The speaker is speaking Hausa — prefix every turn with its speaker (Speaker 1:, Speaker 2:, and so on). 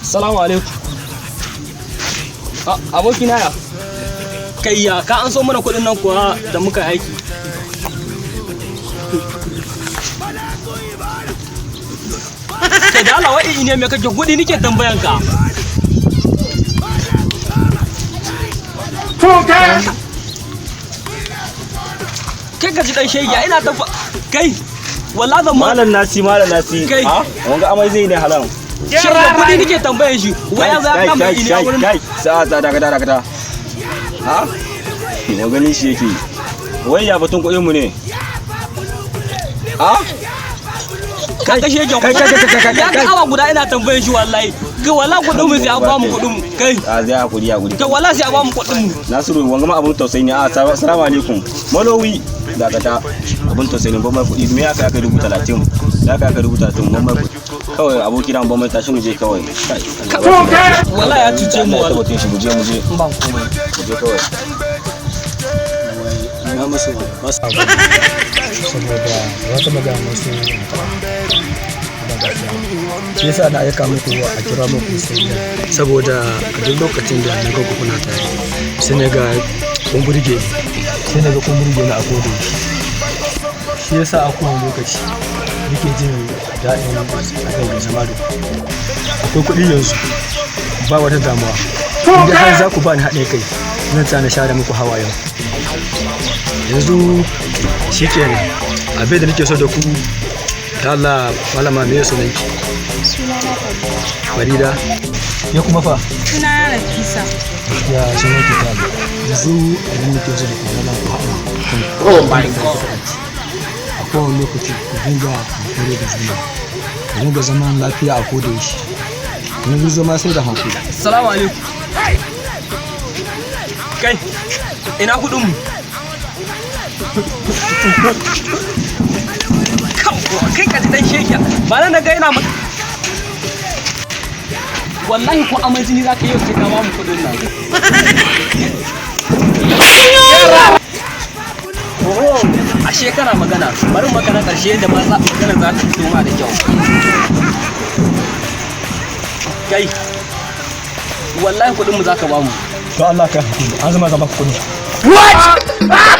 Speaker 1: Assalamu alaikum. Abokina ya? Kai ya ka an so mana kuɗin nan kuwa da muka aiki. Kai da Allah wai ne me kake kuɗi nake tambayan ka. Kai ka ji dan shege ina ta kai wallahi zan
Speaker 2: malam nasi
Speaker 1: kai
Speaker 2: wanga amai zai ne halan
Speaker 1: shi da kudi nake tambayan shi waya za ka mai ina wurin
Speaker 2: kai sa daga ha ina ganin shi yake wai ya batun kuɗin mu ne ha
Speaker 1: ka ga shege kai ya ga awa guda ina tambayan shi wallahi ga wallahi kuɗin mu sai an ba mu kuɗin mu kai
Speaker 2: a zai hakuri
Speaker 1: kai wallahi sai an ba mu kuɗin mu
Speaker 2: Nasiru wanga ma abun tausayi ne assalamu alaikum malowi dakata abun tausayi ne ba mai kuɗi me aka 30 ya ka 30 ba mai kuɗi kawai aboki dan ba mai tashi mu je kawai
Speaker 1: wallahi ya cuce mu
Speaker 2: wallahi shi mu je
Speaker 1: ban komai
Speaker 2: mu je kawai
Speaker 1: na musu
Speaker 3: saboda wata magana musu shi yasa na aika muku a kira muku sai saboda a duk lokacin da na ga kuna tare sai na ga kun burge na a kodo shi yasa a kowane lokaci nake jin daɗin abin da zama da akwai kuɗi yanzu ba wata damuwa inda har za ku ba ni haɗin kai zan tsana share muku hawayen yanzu shi kenan abin da nake so da ku da Allah malama me yaso ne Farida ya kuma fa
Speaker 4: suna na Nafisa
Speaker 3: ya sun yake ta yanzu abin da ke so da ku zama ku haɗa
Speaker 1: oh my god
Speaker 3: a kowane lokaci ku dinga hankali da juna ku dinga zaman lafiya a koda yaushe yanzu zama sai da hankali.
Speaker 1: Assalamu alaikum. Kai ina kuɗin mu kai ka ji dan sheke ba nan ga ina maka wallahi ko amai jini zaka yi sai ka ba mu kudin nan a shekara magana bari magana karshe da magana za ta fito ma da kyau kai wallahi kudin mu zaka ba mu
Speaker 3: to Allah ka an zama ka ba kudi
Speaker 1: what